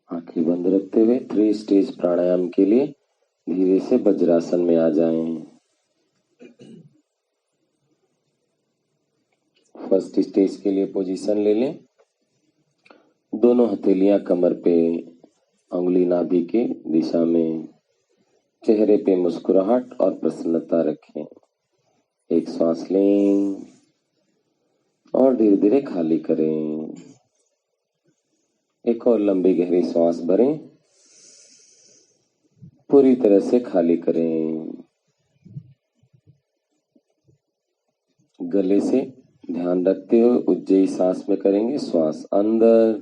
आंखें बंद रखते हुए 3 स्टेज प्राणायाम के लिए धीरे से वज्रासन में आ जाएं। फर्स्ट स्टेज के लिए पोजीशन ले लें। दोनों हथेलियां कमर पे, उंगली नाभि के दिशा में, चेहरे पे मुस्कुराहट और प्रसन्नता रखें। एक सांस लें और धीरे धीरे खाली करें। एक और लंबी गहरी सांस भरें, पूरी तरह से खाली करें। गले से ध्यान रखते हुए उज्जयी सांस में करेंगे। श्वास अंदर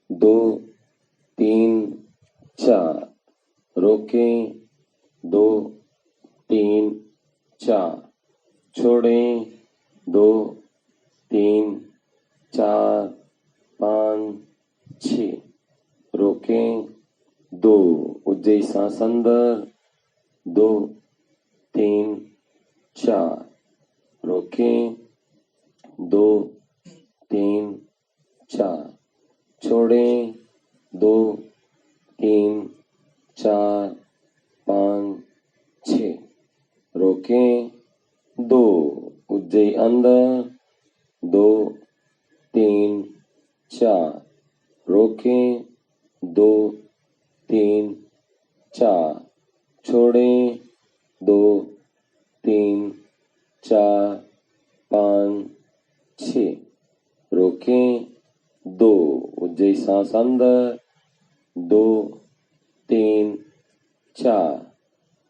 2 3 4, रोकें 2 3 4, छोड़ें 2 3 4 5 6, रोकें 2, उज्जयी सांस अंदर 2 3 4, रोकें 2 3 4, छोड़ें 2 3 4 5 6, रोकें 2, उज्जयी अंदर 2 3 4, रोकें 2 3 4, छोड़ें 2 3 4 5 6, रोकें 2, उज्जयी सांस अंदर 2 3 4,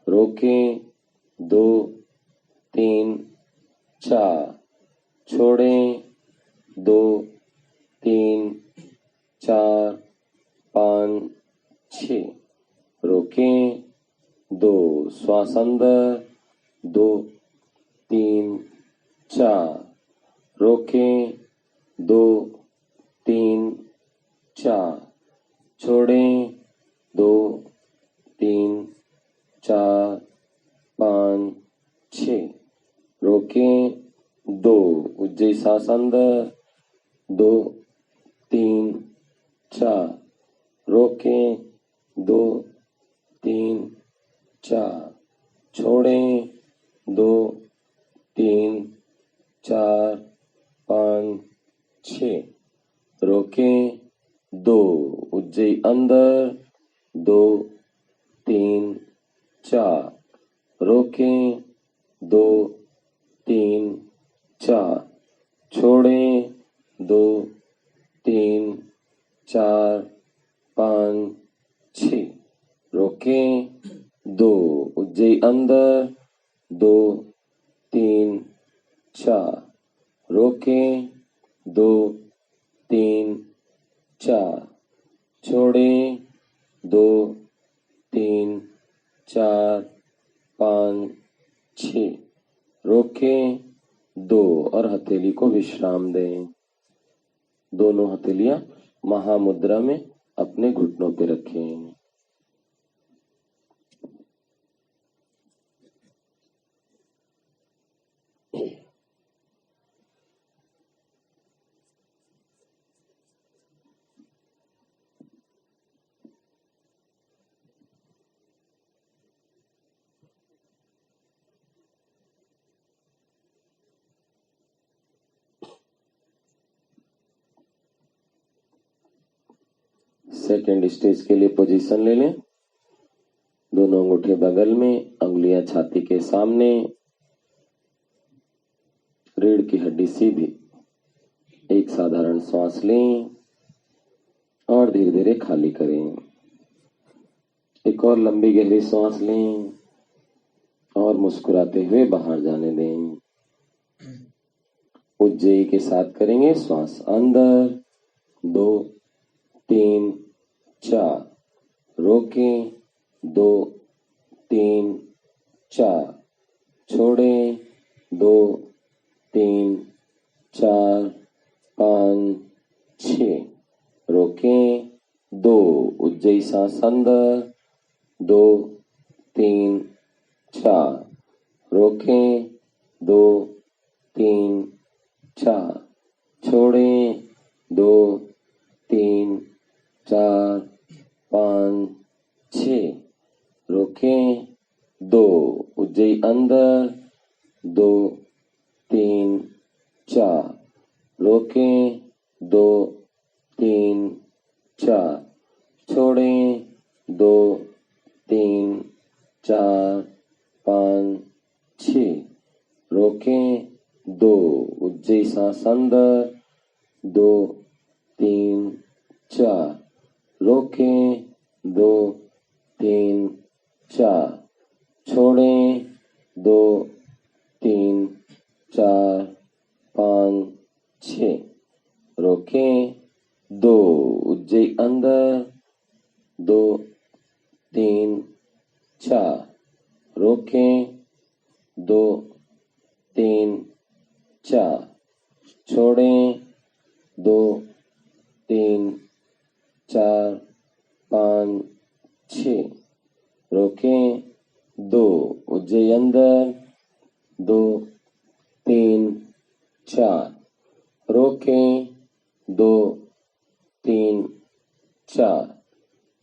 रोकें 2 3 4, छोड़ें 2 3 4 5 6, रोकें 2, श्वास अंदर 2 3 4, रोकें 2 3 4, छोड़ें 2 3 4 5 6, रोकें 2, उज्जयी सांस अंदर 2 3 4, रोकें 2 3 4, छोड़ें 2 3 4 5 6, रोकें 2, उज्जयी अंदर 2 3 4, रोकें 2 3 4, छोड़ें 2 3 4 5 6, रोकें 2, उज्जयी अंदर 2 3 4, रोकें 2 3 4, छोड़ें 2 3 4 5 6, रोकें 2 और हथेली को विश्राम दें। दोनों हथेलियां महामुद्रा में अपने घुटनों पे रखें। सेकेंड स्टेज के लिए पोजीशन ले लें। दोनों अंगूठे बगल में, उंगलियां छाती के सामने, रीढ़ की हड्डी सीधी। एक साधारण श्वास लें और धीरे धीरे खाली करें। एक और लंबी गहरी श्वास लें और मुस्कुराते हुए बाहर जाने दें। उज्जयी के साथ करेंगे। श्वास अंदर 2 3 4, रोकें 2 3 4, छोड़ें 2 3 4 5 6, रोकें 2, उज्जयी सांस अंदर 2 3 4, रोकें 2 3 4, छोड़ें 2 3 4 उज्जई अंदर 2 3 4 रोकें 2 3 4 छोड़ें 2 3 4 5 6 रोकें 2 उज्जई सांस अंदर 2 3 4 रोकें 2 3 4 छोड़ें 2 3 4 5 6 रोकें 2 उज्जई अंदर 2 3 4 रोकें 2 3 4 छोड़ें 2 3 4 5 6 रोकें 2 उज्जई अंदर 2 3 4 रोकें 2 3 4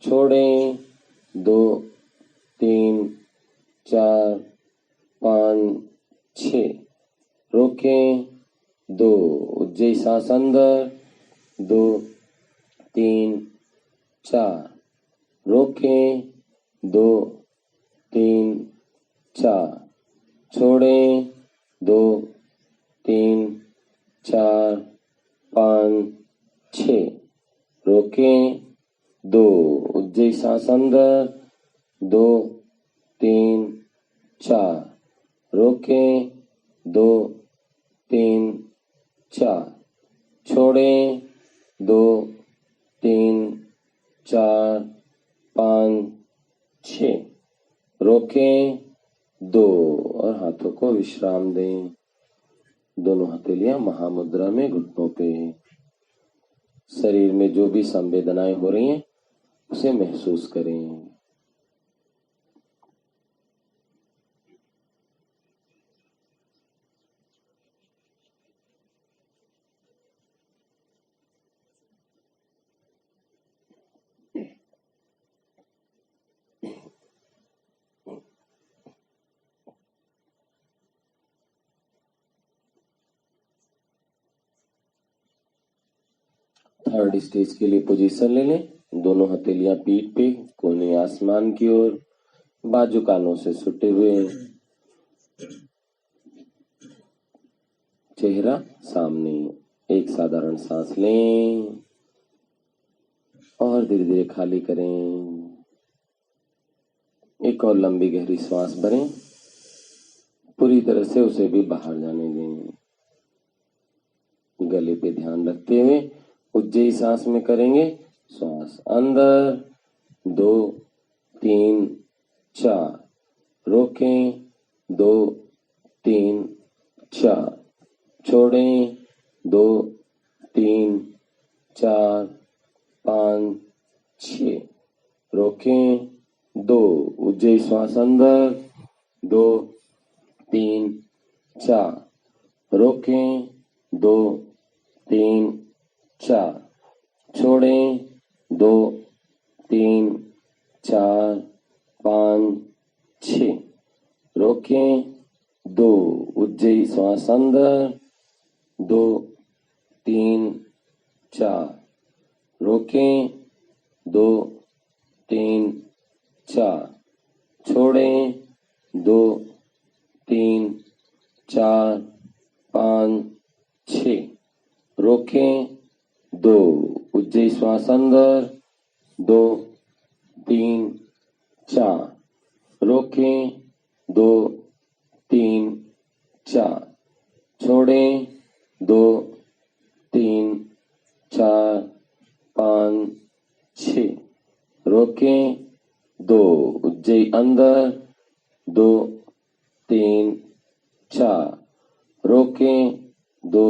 छोड़ें 2 3 4 5 6 रोकें 2 उज्जई सांस अंदर 2 3 4 रोकें 2 3 4 छोड़ें 2 3 4 5 6 रोकें 2 उज्जई सांस अंदर 2 3 4 रोकें 2 3 4 छोड़ें 2 3 4 5 6 रोकें 2 और हाथों को विश्राम दें। दोनों हथेलियां महामुद्रा में घुटनों पे। शरीर में जो भी संवेदनाएं हो रही हैं उसे महसूस करें। थर्ड स्टेज के लिए पोजीशन ले लें। दोनों हथेलियां पीठ पे, कोने आसमान की ओर, बाजू कानों से सुटे हुए, चेहरा सामने। एक साधारण सांस लें और धीरे धीरे खाली करें। एक और लंबी गहरी सांस भरें, पूरी तरह से उसे भी बाहर जाने दें। गले पे ध्यान रखते हुए उज्जई सांस में करेंगे। श्वास अंदर 2 3 4 रोकें 2 3 4 छोड़ें 2 3 4 5 6 रोकें 2 उज्जई श्वास अंदर 2 3 4 रोकें 2 3 4 छोड़ें 2 3 4 5 6 रोकें 2 उज्जई श्वास अंदर 2 3 4 रोकें 2 3 4 छोड़ें 2 3 4 5 6 रोकें 2 उज्जई श्वास अंदर 2 3 4 रोकें 2 3 4 छोड़ें 2 3 4 5 6 रोकें 2 उज्जई अंदर 2 3 4 रोकें 2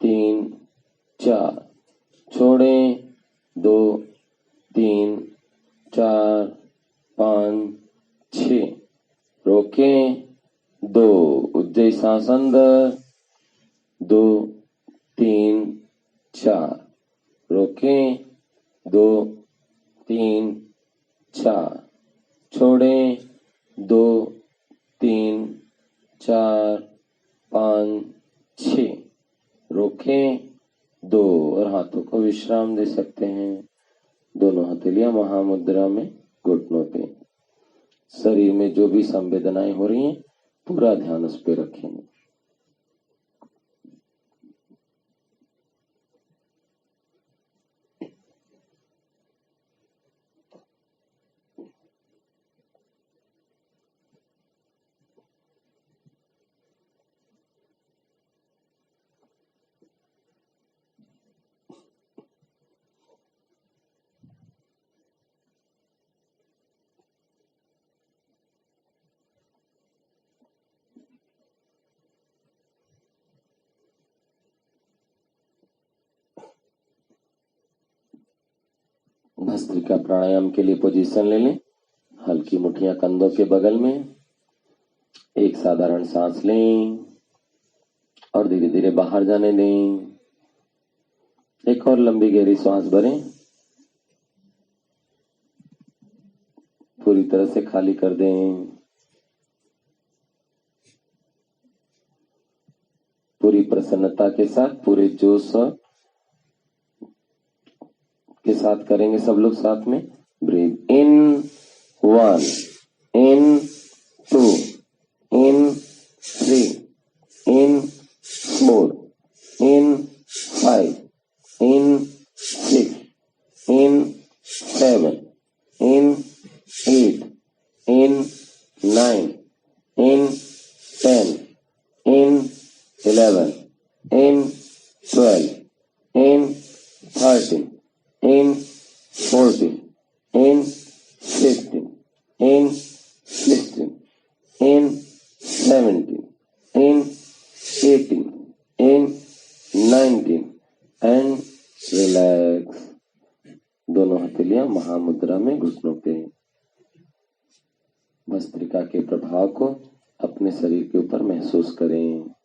3 4 छोड़ें 2 3 4 5 6 रोकें 2 उज्जई सांस अंदर 2 3 4 रोकें 2 3 4 छोड़ें 2 3, 4, 5, 6, रोकें 2 और हाथों को विश्राम दे सकते हैं। दोनों हथेलियां महामुद्रा में घुटनों पे। शरीर में जो भी संवेदनाएं हो रही हैं पूरा ध्यान उस पे रखें। भस्त्रिका प्राणायाम के लिए पोजीशन ले लें। हल्की मुठ्ठियां कंधों के बगल में। एक साधारण सांस लें और धीरे धीरे बाहर जाने दें। एक और लंबी गहरी सांस भरें। पूरी तरह से खाली कर दें। पूरी प्रसन्नता के साथ, पूरे जोश के साथ करेंगे सब लोग साथ में। Breathe in 1, in 2, in 3, in 4, in 5, in 6, in 7, in 8, in 9, in 10, in 11, in 12, in 13, in 14, in 15, in 16, in 17, in 18, in 19 and relax। दोनों हथेलियां महामुद्रा में घुटनों पे। भस्त्रिका के प्रभाव को अपने शरीर के ऊपर महसूस करें।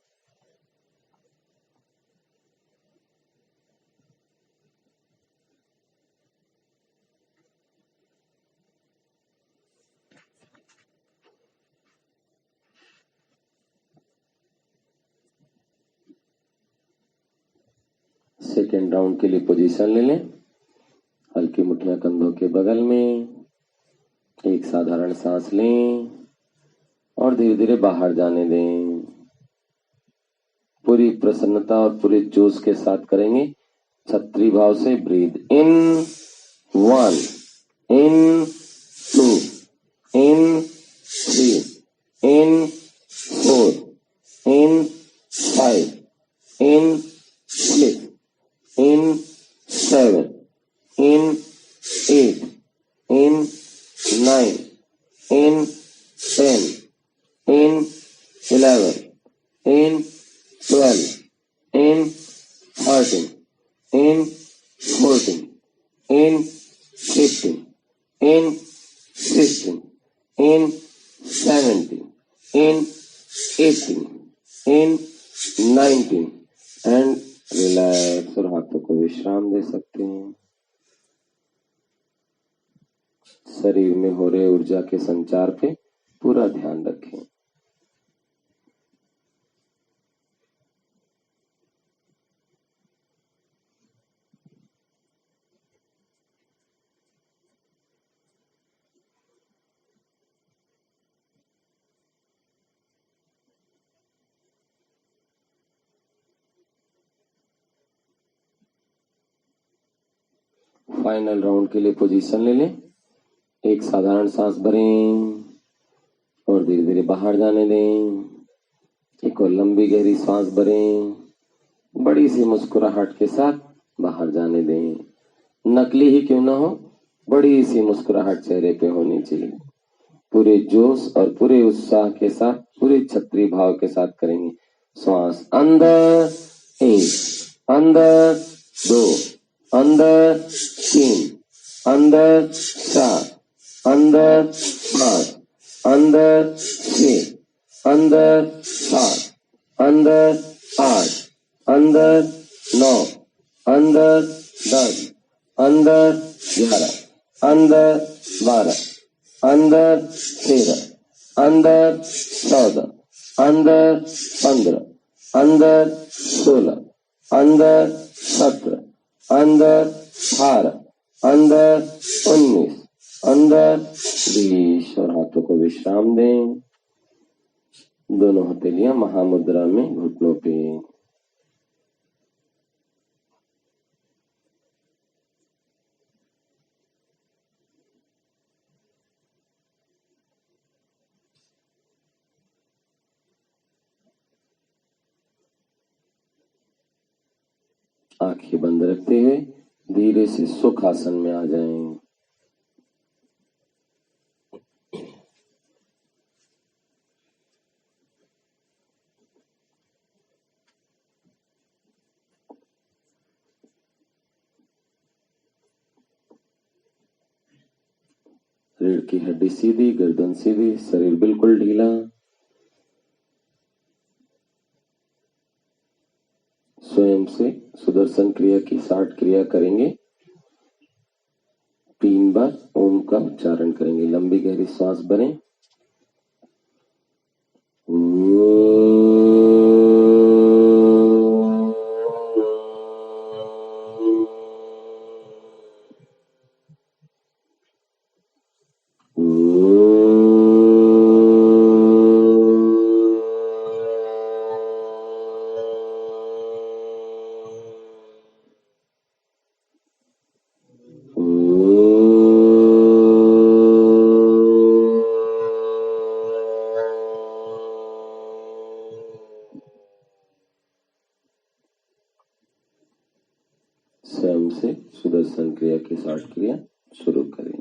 सेकेंड राउंड के लिए पोजीशन ले लें। हल्की मुठ्ठियां कंधों के बगल में। एक साधारण सांस लें और धीरे धीरे बाहर जाने दें। पूरी प्रसन्नता और पूरे जोश के साथ करेंगे। छत्री भाव से breathe in 1, in 2, in 3, in 4, in 5, in 6, in 7, in 8, in 9, in 10, in 11, in 12, in 13, in 14, in 15, in 16, in 17, in 18, in 19 and relax और हाथों को विश्राम दे सकते हैं। शरीर में हो रहे ऊर्जा के संचार पे पूरा ध्यान रखें। फाइनल राउंड के लिए पोजीशन ले लें। एक साधारण सांस भरें और धीरे धीरे बाहर जाने दें। एक और लंबी गहरी सांस भरें। बड़ी सी मुस्कुराहट के साथ बाहर जाने दें। नकली ही क्यों ना हो, बड़ी सी मुस्कुराहट चेहरे पे होनी चाहिए। पूरे जोश और पूरे उत्साह के साथ, पूरे छत्री भाव के साथ करेंगे। श्वास अंदर 1, अंदर 2, अंदर 3, अंदर 4, अंदर 5, अंदर 6, अंदर 7, अंदर 8, अंदर 9, अंदर 10, अंदर 11, अंदर 12, अंदर 13, अंदर 14, अंदर 15, अंदर 16, अंदर 17, अंदर 18, अंदर 19, अंदर 20 और हाथों को विश्राम दें। दोनों हथेलियां महामुद्रा में घुटनों पे। आंखें बंद रखते हुए धीरे से सुख आसन में आ जाएं। रीढ़ की हड्डी सीधी, गर्दन सीधी, शरीर बिल्कुल ढीला। स्वयं से सुदर्शन क्रिया की 60 क्रिया करेंगे। 3 बार ओम का उच्चारण करेंगे। लंबी गहरी सांस भरें। स्वयं से सुदर्शन क्रिया की 60 क्रिया शुरू करें।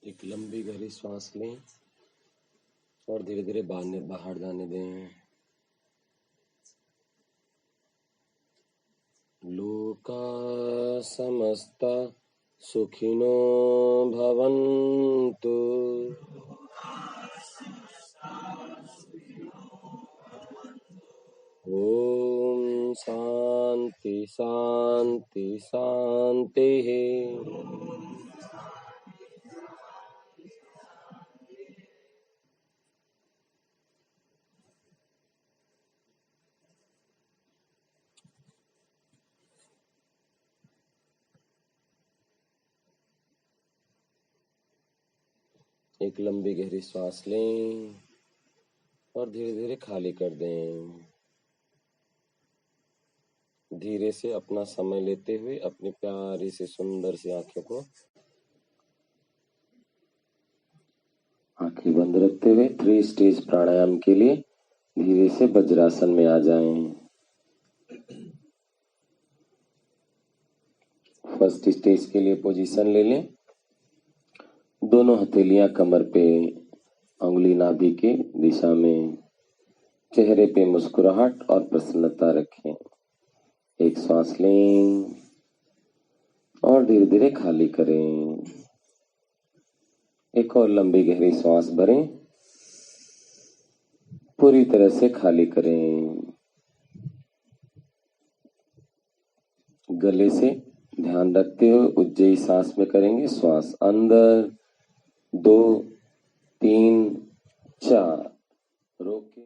एक लंबी गहरी सांस लें और धीरे धीरे बाहर जाने दें। लोका समस्ता सुखिनो भवन्तु। ओम शांति शांति शांति। एक लंबी गहरी सांस लें और धीरे धीरे खाली कर दें। धीरे से अपना समय लेते हुए अपनी प्यारी सी सुंदर सी आंखें बंद रखते हुए 3 स्टेज प्राणायाम के लिए धीरे से वज्रासन में आ जाएं। फर्स्ट स्टेज के लिए पोजीशन ले लें। दोनों हथेलियां कमर पे, उंगली नाभि के दिशा में, चेहरे पे मुस्कुराहट और प्रसन्नता रखें। एक सांस लें और धीरे धीरे खाली करें। एक और लंबी गहरी सांस भरें, पूरी तरह से खाली करें। गले से ध्यान रखते हुए उज्जयी सांस में करेंगे। श्वास अंदर 2 3 4 रोके।